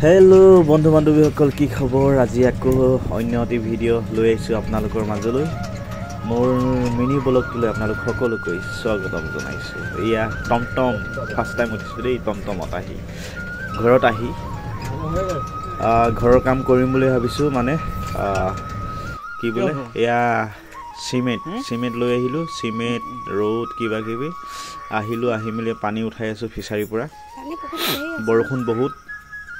Hello बंधु बान्धवीসকল কি খবৰ আজি আকৌ অন্য এটি ভিডিঅ' লৈ আহিছো আপোনালোকৰ মাজলৈ মোৰ মিনি ব্লগটোলৈ আপোনালোক সকলোকৈ স্বাগতম জনাইছো ইয়া টমটম ফাৰ্ষ্ট টাইম উঠিছো দেই টমটমত আহি ঘৰত আহি ঘৰৰ কাম কৰিম বুলি ভাবিছো মানে কি বোলে ইয়া সিমেন্ট লৈ আহিলো সিমেন্ট ৰড কিবা কিবি আহিলো আহি মিলি পানী উঠাই আছো ফিচাৰীৰ পৰা বৰষুণ বহুত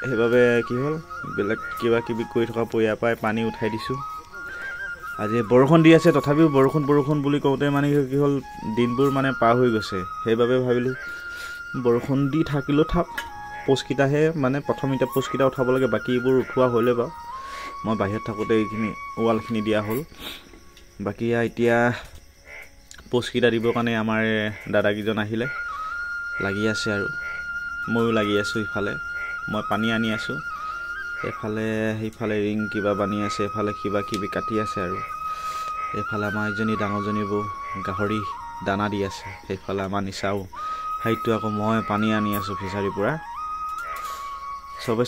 হেবাবে কি হল বেলেগ কিবা কিবি কৰি থকা পয়া পাই পানী উঠাই দিছো আজি বৰষুণ দি আছে তথাপিও বৰষুণ বুলি কওঁতে মানে কি হল দিনবোৰ মানে পাৰ হৈ গৈছে হেবাবে ভাবিলো বৰষুণ দি থাকিলো থাক পোষ্টকিটাহে মানে প্ৰথম এটা পোষ্টকিটা উঠাব লাগে বাকিবোৰ উঠোৱা হলে বা মই বাহিৰত থাকোতে এইখিনি ওয়ালখিনি দিয়া হল বাকি এতিয়া পোষ্টকিটা দিব কাৰণে আমাৰ দাদাগিজন আহিলে লাগি আছে আৰু ময়ো লাগি আছো ইফালে মই পানী আনি আছো এফালে হেইফালে ৰিং কিবা বানি আছে এফালে কিবা কিবি কাটি আছে আৰু এফালে আমাৰ এজনী ডাঙৰজনী বৌ গাহৰি দানা দি আছে এফালে আমাৰ নিচাও হাইটো আকৌ মই পানী আনি আছো ফিচাৰীৰ পৰা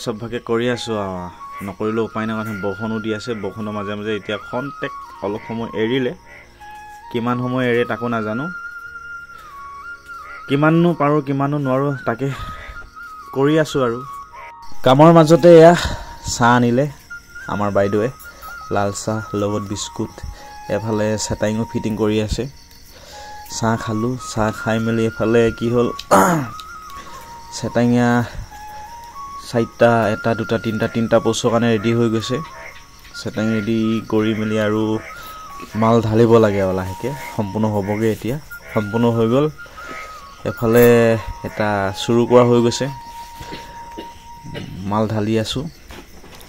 সব ভাগে কৰি আছো নকৰিলে উপায় নাই কাৰণ বৰষুণো দি আছে বৰষুণৰ মাজে মাজে এতিয়া কন্টেক অলপ সময় এৰিলে কিমান সময় এৰে তাকো নাজানো কিমাননো পাৰো কিমাননো নোৱাৰো তাকে কৰি আছো আৰু কামৰ মাজতে এয়া চাহ আনিলে আমাৰ বাইদেৱে লাল চাহ লগত বিস্কুট এফালে সেটাইঙো ফিটিং কৰি আছে চাহ খালো চাহ খাই মেলি এফালে কি হল সেটাইঙা চাইটা এটা দুটা তিনটা পোষ্টৰ কাৰণে ৰেডি হৈ গৈছে সেটাইং ৰেডি কৰি মেলি আৰু মাল ঢালিব লাগে লাহেকে সম্পূৰ্ণ হ'বগে এতিয়া সম্পূৰ্ণ হৈ গল এফালে এটা শুৰু কৰা হৈ গৈছে মাল ঢালি আছো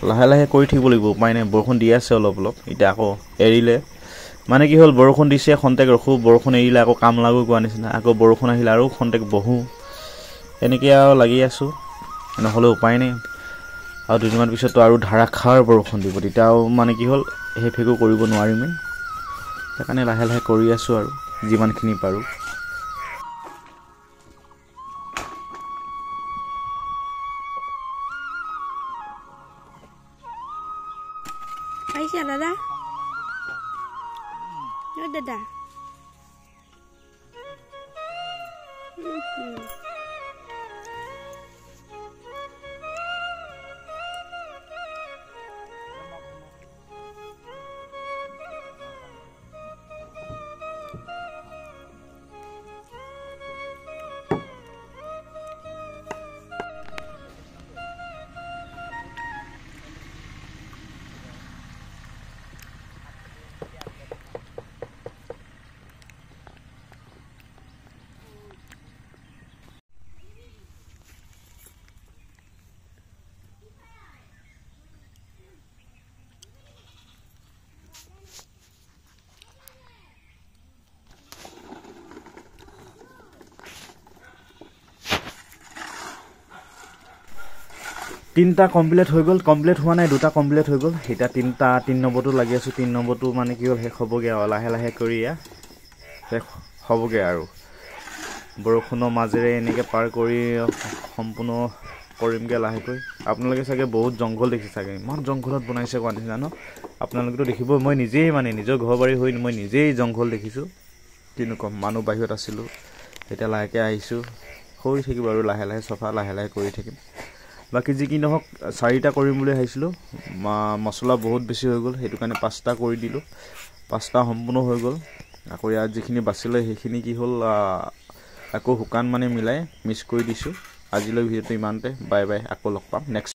লাহে লাহে কৰি থাকিব লাগিব উপায় নাই বৰষুণ দি আছে অলপ এতিয়া আকৌ এৰিলে মানে কি হল বৰষুণ দিছে খন্তেক ৰখো বৰষুণ এৰিলে আকৌ কাম লাগো কোৱা নিচিনা আকৌ বৰষুণ আহিলে আৰু খন্তেক বহো এনেকে আৰু লাগি আছো নহলে উপায় নাই আৰু দুদিনমান পিছত আৰু ধাৰাখাৰ বৰষুণ দিব তেতিয়াও মানে কি হল হেফেকো কৰিব নোৱাৰিম সেইকাৰণে লাহে লাহে কৰি আছো আৰু যিমানখিনি পাৰো Aisyah Dada. Yo Dada. তিনটা কমপ্লিট হৈ গল কমপ্লিট হোৱা নাই দুটা কমপ্লিট হৈ গল এটা তিন নম্বৰটো লাগি আছো তিন নম্বৰটো মানে কি হল শেষ হ'বগে আৰু লাহে লাহে কৰি শেষ হ'বগে আৰু বৰষুণৰ মাজেৰে এনেকে পাৰ কৰি সম্পূৰ্ণ কৰিমগে লাহেকৈ আপোনালোকে চাগে বহুত জংঘল দেখি চাগে ইমান জংঘলত বনাইছে কোৱা নিচিনা ন আপোনালোকেতো দেখিব মই নিজেই মানে নিজৰ ঘৰ বাৰী হৈ মই নিজেই জংঘল দেখিছো কিনো কম মানুহ বাহিৰত আছিলো এতিয়া লাহেকে আহিছো হৈ থাকিব আৰু লাহে লাহে চফা লাহে লাহে কৰি থাকিম বাকি যি কি নহক চাৰিটা কৰিম বুলি ভাবিছিলো মছলা বহুত বেছি হৈ গল হেতু কাৰণে পাঁচটা কৰি দিলো পাঁচটা সম্পূৰ্ণ হৈ গল আকৌ ইয়াত যিখিনি বাছিলে সেইখিনি কি হল আকৌ হুকান মানে মিলাই মিক্স কৰি দিছো আজিলৈ ভিডিঅ'টো ইমানতে বাই বাই আকৌ লগ পাম নেক্সট